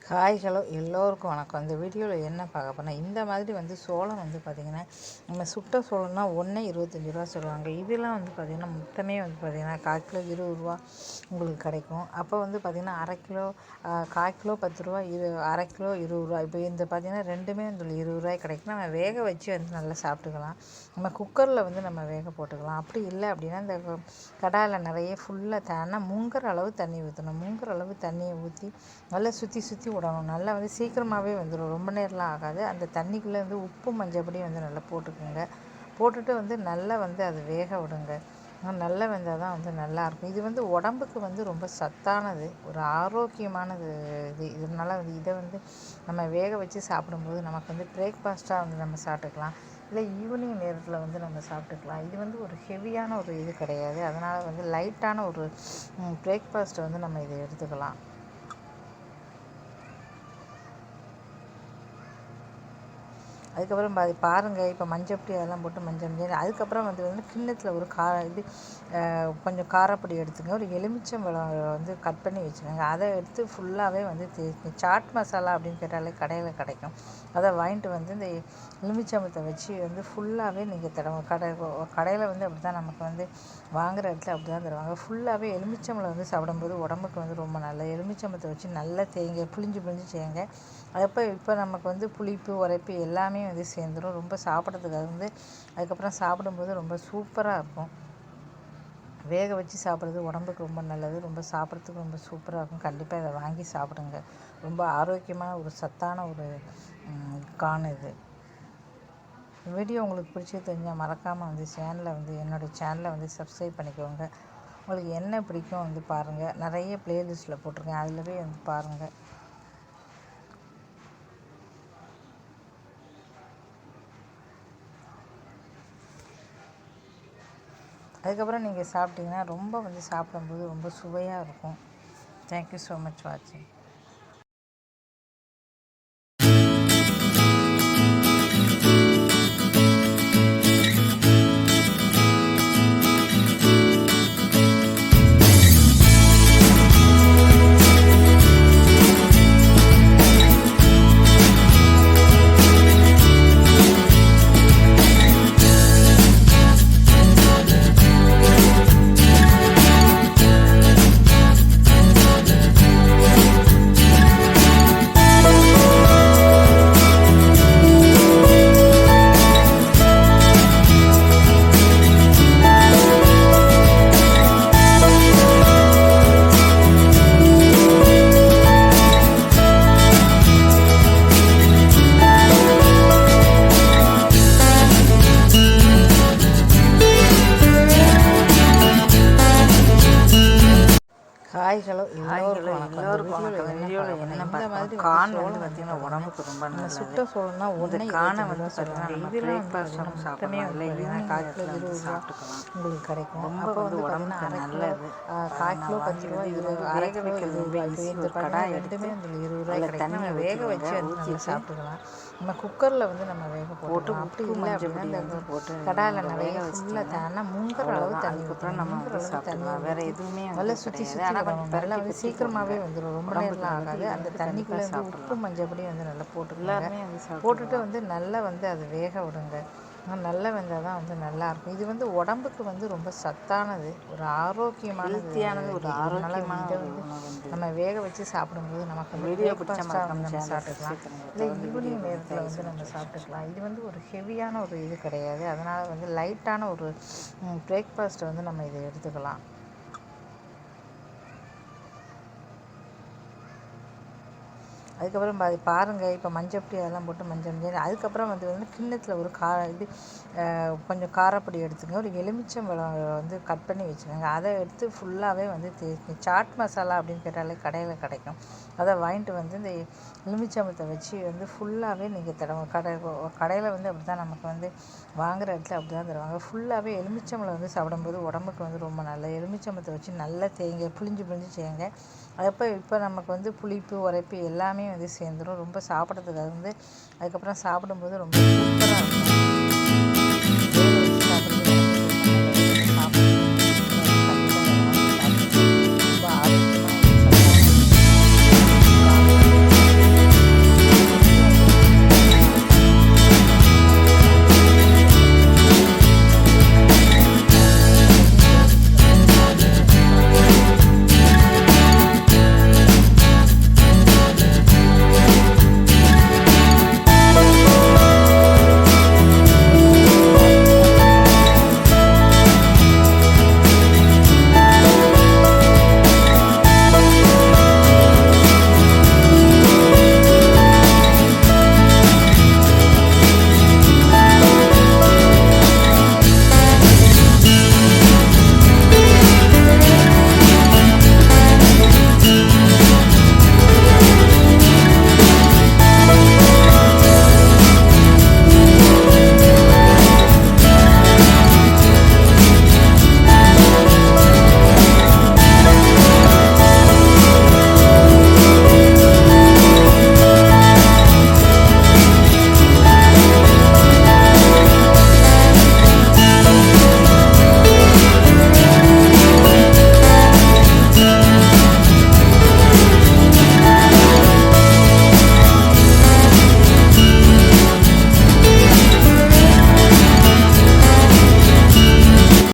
Hello எல்லோருக்கும் வணக்கம். இந்த வீடியோவில் என்ன பார்க்க போனால் இந்த மாதிரி சோளம் பார்த்திங்கன்னா நம்ம சுட்ட சோளம்னா ஒன்றே 25 ரூபா சொல்லுவாங்க. இதெல்லாம் பார்த்திங்கன்னா மொத்தமே பார்த்திங்கன்னா 1/4 கிலோ 20 ரூபா உங்களுக்கு கிடைக்கும். அப்போ பார்த்திங்கன்னா அரை கிலோ 1/4 கிலோ 10 ரூபா, அரை கிலோ 20 ரூபா. இப்போ இந்த பார்த்திங்கன்னா ரெண்டுமே 20 ரூபாய்க்கு கிடைக்கும். நம்ம வேக வச்சு நல்லா சாப்பிட்டுக்கலாம். நம்ம குக்கரில் நம்ம வேக போட்டுக்கலாம். அப்படி இல்லை அப்படின்னா இந்த கடாயில் நிறைய ஃபுல்லாக முங்குற அளவு தண்ணி ஊற்றணும். முங்குற அளவு தண்ணியை ஊற்றி நல்லா சுற்றி விடணும். நல்லா சீக்கிரமாகவே வந்துடும், ரொம்ப நேரம்லாம் ஆகாது. அந்த தண்ணிக்குள்ளே உப்பு மஞ்சப்பொடி நல்லா போட்டுக்கோங்க. போட்டுட்டு நல்லா அது வேக விடுங்க. நல்லா வெந்தால் தான் நல்லாயிருக்கும். இது உடம்புக்கு ரொம்ப சத்தானது, ஒரு ஆரோக்கியமானது. இதனால் இதை நம்ம வேக வச்சு சாப்பிடும்போது நமக்கு பிரேக்ஃபாஸ்ட்டாக நம்ம சாப்பிட்டுக்கலாம். இல்லை ஈவினிங் நேரத்தில் நம்ம சாப்பிட்டுக்கலாம். இது ஒரு ஹெவியான ஒரு இது கிடையாது. அதனால் லைட்டான ஒரு பிரேக்ஃபாஸ்ட்டை நம்ம இதை எடுத்துக்கலாம். அதுக்கப்புறம் பாருங்கள், இப்போ மஞ்சப்பொடி அதெல்லாம் போட்டு மஞ்சள் அதுக்கப்புறம் கிண்ணத்தில் ஒரு கொஞ்சம் காரப்பொடி எடுத்துங்க. ஒரு எலுமிச்சம்பழம் கட் பண்ணி வச்சுக்கோங்க. அதை எடுத்து ஃபுல்லாகவே சாட் மசாலா அப்படின்னு கேட்டாலே கடையில் கிடைக்கும். அதை வாங்கிட்டு இந்த எலுமிச்சம்பழத்தை வச்சு ஃபுல்லாகவே நீங்கள் கடையில் அப்படி தான் நமக்கு வாங்குகிற இடத்துல அப்படி தான் தருவாங்க. ஃபுல்லாகவே எலுமிச்சம்பழம் சாப்பிடும்போது உடம்புக்கு ரொம்ப நல்லது. எலுமிச்சம்பழத்தை வச்சு நல்லா தேங்க புளிஞ்சு செய்யுங்க. இப்போ நமக்கு புளிப்பு உரைப்பு எல்லாமே சேர்ந்துடும். ரொம்ப சாப்பிட்றதுக்கு அதுக்கப்புறம் சாப்பிடும்போது ரொம்ப சூப்பராக இருக்கும். வேக வச்சு சாப்பிட்றது உடம்புக்கு ரொம்ப நல்லது. ரொம்ப சாப்பிட்றதுக்கு ரொம்ப சூப்பராக இருக்கும். கண்டிப்பாக இதை வாங்கி சாப்பிடுங்க. ரொம்ப ஆரோக்கியமான ஒரு சத்தான ஒரு கான் இது. வீடியோ உங்களுக்கு பிடிச்சது தெரிஞ்சால் மறக்காமல் சேனலை என்னோடய சேனலை சப்ஸ்கிரைப் பண்ணிக்கோங்க. உங்களுக்கு என்ன பிடிக்கும் பாருங்கள். நிறைய ப்ளேலிஸ்ட்டில் போட்டிருக்கேன், அதில் போய் பாருங்கள். அதுக்கப்புறம் நீங்கள் சாப்பிட்டீங்கன்னா ரொம்ப சாப்பிடும்போது ரொம்ப சுவையாக இருக்கும். தேங்க்யூ ஸோ மச் வாட்சிங். ஹலோ எல்லோருக்கும் வணக்கம். வீடியோவில் என்ன மாதிரி கான் பார்த்திங்கன்னா உடம்புக்கு ரொம்ப நல்லது. சுட்ட சோளம்னா ஒன்று காணை பார்த்திங்கன்னா இதெல்லாம் மொத்தமே ஈவினிங் 1/4 கிலோ 20 ரூபா உங்களுக்கு கிடைக்கும். ரொம்ப உடம்புக்கு நல்லது. 1/4 கிலோ 10 ரூபா, வேக வைக்கிறது இந்த கடாய் ரெண்டுமே 20 ரூபாய் கிடைக்கும். நம்ம வேக வச்சு நல்லா சாப்பிட்டுக்கலாம். நம்ம குக்கரில் நம்ம வேக போட்டு அப்படி இல்லை அப்படின்னா இந்த கடாயில் நிறைய ஃபுல்லாக முங்குற அளவு தண்ணி ஊற்றணும். நம்ம சாப்பிடலாம். வேறு எதுவுமே நல்லா சுற்றி நல்லா சீக்கிரமாகவே வந்துடும், ரொம்ப நேரம்லாம் ஆகாது. அந்த தண்ணிக்குள்ளே உப்பு மஞ்சப்பொடி நல்லா போட்டுட்டு நல்லா அது வேக விடுங்க. நல்லா வெந்தால் தான் நல்லாயிருக்கும். இது உடம்புக்கு ரொம்ப சத்தானது, ஒரு ஆரோக்கியமானது, ஒரு ஆரோக்கியமான நம்ம வேக வச்சு சாப்பிடும்போது நமக்கு பிரேக்ஃபாஸ்ட்டாக நம்ம சாப்பிட்டுக்கலாம். இல்லை ஈவினிங் நேரத்தில் நம்ம சாப்பிட்டுக்கலாம். இது ஒரு ஹெவியான ஒரு இது கிடையாது. அதனால் லைட்டான ஒரு பிரேக்ஃபாஸ்ட்டை நம்ம இதை எடுத்துக்கலாம். அதுக்கப்புறம் பாருங்கள், இப்போ மஞ்சப்பொடி அதெல்லாம் போட்டு மஞ்சள் அதுக்கப்புறம் கிண்ணத்தில் ஒரு கொஞ்சம் காரப்பொடி எடுத்துங்க. ஒரு எலுமிச்சம்பழம் கட் பண்ணி வச்சுக்கோங்க. அதை எடுத்து ஃபுல்லாகவே சாட் மசாலா அப்படின்னு கேட்டாலே கடையில் கிடைக்கும். அதை வாங்கிட்டு இந்த எலுமிச்சம்பழத்தை வச்சு ஃபுல்லாகவே நீங்கள் கடையில் அப்படி தான் நமக்கு வாங்குகிற இடத்துல அப்படி தான் தருவாங்க. ஃபுல்லாகவே எலுமிச்சம்பழம் சாப்பிடும்போது உடம்புக்கு ரொம்ப நல்லது. எலுமிச்சம்பழத்தை வச்சு நல்லா தேங்க புளிஞ்சு செய்யுங்க. இப்போ நமக்கு புளிப்பு உரைப்பு எல்லாமே சேர்ந்துடும். ரொம்ப சாப்பிட்றதுக்கு அதுக்கப்புறம் சாப்பிடும்போது ரொம்ப சூப்பராக இருக்கும்.